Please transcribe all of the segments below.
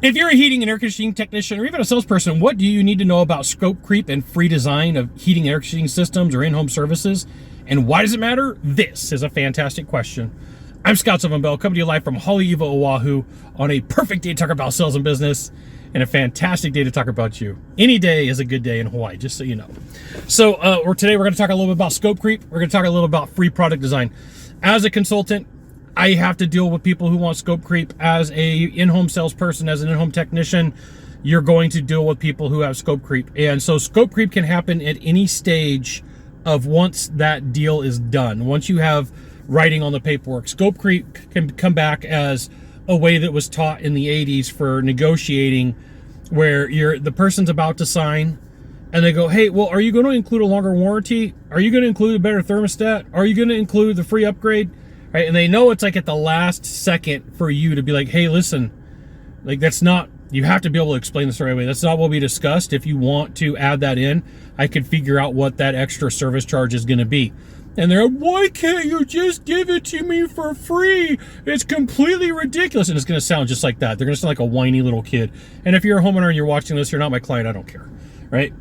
If you're a heating and air conditioning technician or even a salesperson, what do you need to know about scope creep and free design of heating and air conditioning systems or in-home services? And why does it matter? This is a fantastic question. I'm Scott Sylvan Bell, coming to you live from Haleiwa, Oahu, on a perfect day to talk about sales and business and a fantastic day to talk about you. Any day is a good day in Hawaii, just so you know. So today we're going to talk a little bit about scope creep. We're going to talk a little about free product design. As a consultant, I have to deal with people who want scope creep. As a in-home salesperson, as an in-home technician, you're going to deal with people who have scope creep. And so scope creep can happen at any stage of once that deal is done. Once you have writing on the paperwork, scope creep can come back as a way that was taught in the 80s for negotiating, where the person's about to sign and they go, hey, well, are you going to include a longer warranty? Are you going to include a better thermostat? Are you going to include the free upgrade? Right? And they know it's like at the last second for you to be like, hey, listen, like that's not, you have to be able to explain this the right way. That's not what we discussed. If you want to add that in, I could figure out what that extra service charge is going to be. And they're like, why can't you just give it to me for free? It's completely ridiculous. And it's going to sound just like that. They're going to sound like a whiny little kid. And if you're a homeowner and you're watching this, you're not my client, I don't care. Right?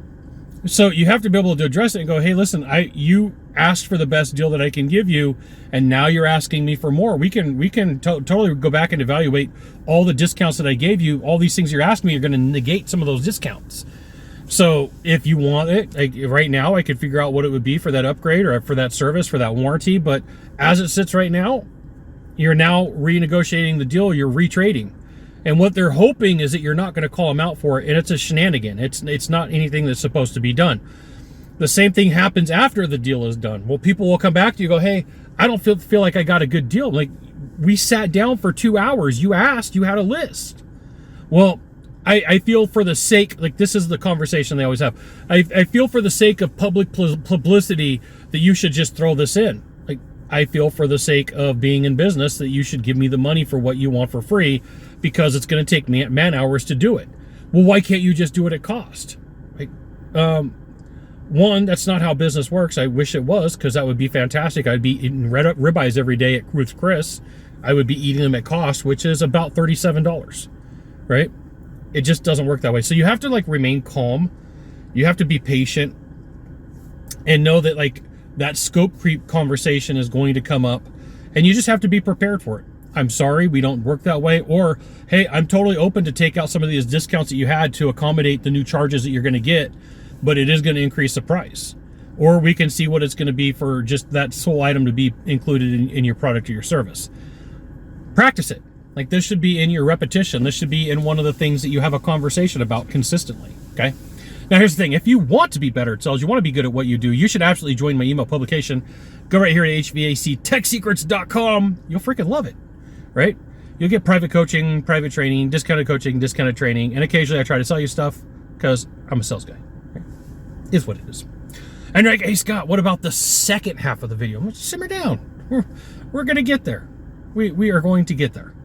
So you have to be able to address it and go, hey, listen, you asked for the best deal that I can give you, and now you're asking me for more. We can totally go back and evaluate all the discounts that I gave you. All these things you're asking me are going to negate some of those discounts. So if you want it, like right now, I could figure out what it would be for that upgrade or for that service, for that warranty. But as it sits right now, you're now renegotiating the deal, you're retrading. And what they're hoping is that you're not going to call them out for it, and it's a shenanigan. It's not anything that's supposed to be done. The same thing happens after the deal is done. Well, people will come back to you and go, hey, I don't feel like I got a good deal. Like, we sat down for 2 hours. You asked, you had a list. Well, I feel for the sake, like this is the conversation they always have. I feel for the sake of public publicity that you should just throw this in. Like, I feel for the sake of being in business that you should give me the money for what you want for free, because it's going to take me man hours to do it. Well, why can't you just do it at cost? Like, one, that's not how business works. I wish it was, because that would be fantastic. I'd be eating ribeyes every day at Ruth's Chris. I would be eating them at cost, which is about $37, right? It just doesn't work that way. So you have to like remain calm. You have to be patient and know that like that scope creep conversation is going to come up, and you just have to be prepared for it. I'm sorry, we don't work that way. Or, hey, I'm totally open to take out some of these discounts that you had to accommodate the new charges that you're going to get, but it is going to increase the price. Or we can see what it's going to be for just that sole item to be included in your product or your service. Practice it. Like, this should be in your repetition. This should be in one of the things that you have a conversation about consistently, okay? Now, here's the thing. If you want to be better at sales, you want to be good at what you do, you should absolutely join my email publication. Go right here to hvactechsecrets.com. You'll freaking love it, right? You'll get private coaching, private training, discounted coaching, discounted training, and occasionally I try to sell you stuff because I'm a sales guy. Right? Is what it is. And you're like, hey, Scott, what about the second half of the video? Well, simmer down. We're going to get there. We are going to get there.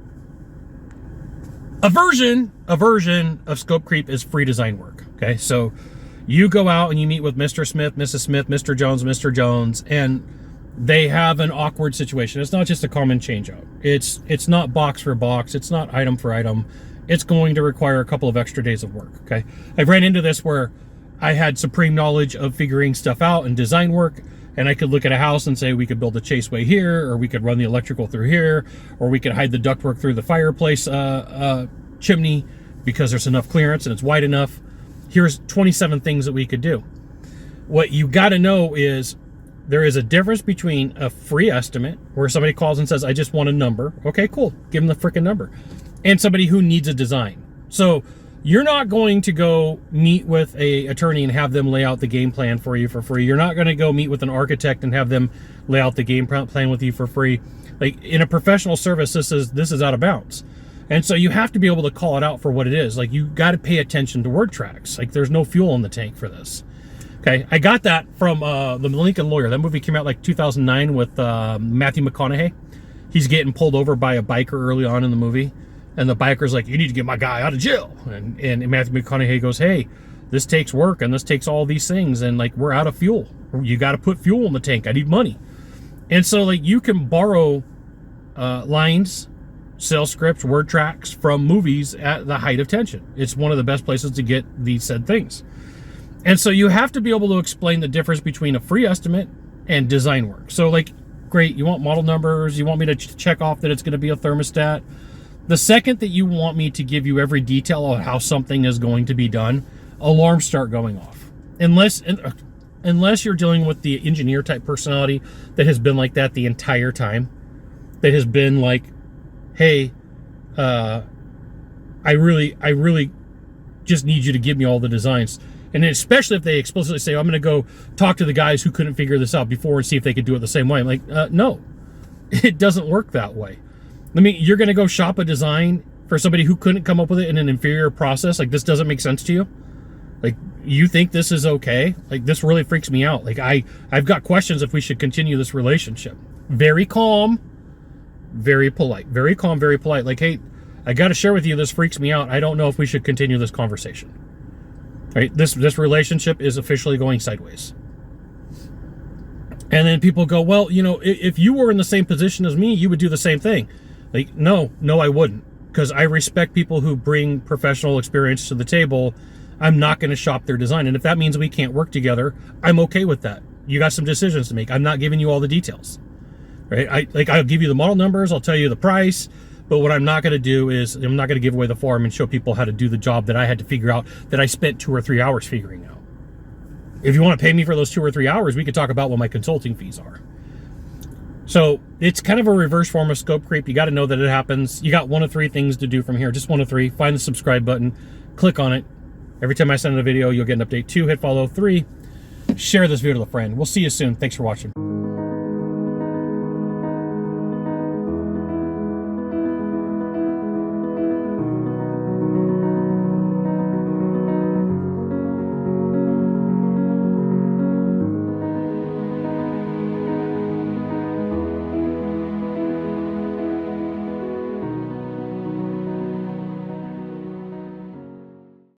A version of scope creep is free design work. Okay, so you go out and you meet with Mr. Smith, Mrs. Smith, Mr. Jones, and they have an awkward situation. It's not just a common changeout. It's not box for box. It's not item for item. It's going to require a couple of extra days of work. Okay, I've ran into this where I had supreme knowledge of figuring stuff out and design work, and I could look at a house and say we could build a chaseway here, or we could run the electrical through here, or we could hide the ductwork through the fireplace chimney because there's enough clearance and it's wide enough. Here's 27 things that we could do. What you got to know is there is a difference between a free estimate where somebody calls and says, I just want a number. Okay, cool. Give them the freaking number. And somebody who needs a design. So you're not going to go meet with an attorney and have them lay out the game plan for you for free. You're not going to go meet with an architect and have them lay out the game plan with you for free. Like, in a professional service, this is out of bounds. And so you have to be able to call it out for what it is. Like, you got to pay attention to word tracks. Like, there's no fuel in the tank for this. Okay, I got that from The Lincoln Lawyer. That movie came out like 2009 with Matthew McConaughey. He's getting pulled over by a biker early on in the movie. And the biker's like, you need to get my guy out of jail. And Matthew McConaughey goes, hey, this takes work and this takes all these things. And like, we're out of fuel. You got to put fuel in the tank. I need money. And so like, you can borrow lines sales scripts, word tracks from movies at the height of tension. It's one of the best places to get these said things. And so you have to be able to explain the difference between a free estimate and design work. So like, great, you want model numbers, you want me to check off that it's going to be a thermostat. The second that you want me to give you every detail on how something is going to be done, alarms start going off. Unless you're dealing with the engineer type personality that has been like that the entire time, that has been like, hey, I really just need you to give me all the designs. And especially if they explicitly say, I'm going to go talk to the guys who couldn't figure this out before and see if they could do it the same way. I'm like, no, it doesn't work that way. You're going to go shop a design for somebody who couldn't come up with it in an inferior process. Like, this doesn't make sense to you. Like, you think this is okay? Like, this really freaks me out. Like, I've got questions if we should continue this relationship. Very calm, very polite. Very calm, very polite. Like, hey, I got to share with you, this freaks me out. I don't know if we should continue this conversation. Right? This relationship is officially going sideways. And then people go, well, if you were in the same position as me, you would do the same thing. Like, no, I wouldn't. Because I respect people who bring professional experience to the table. I'm not going to shop their design. And if that means we can't work together, I'm okay with that. You got some decisions to make. I'm not giving you all the details. Right? I'll give you the model numbers. I'll tell you the price. But what I'm not going to do is I'm not going to give away the farm and show people how to do the job that I had to figure out, that I spent 2 or 3 hours figuring out. If you want to pay me for those 2 or 3 hours, we could talk about what my consulting fees are. So it's kind of a reverse form of scope creep. You got to know that it happens. You got 1 of 3 things to do from here. Just 1 of 3. Find the subscribe button. Click on it. Every time I send a video, you'll get an update. 2, hit follow. 3, share this video with a friend. We'll see you soon. Thanks for watching.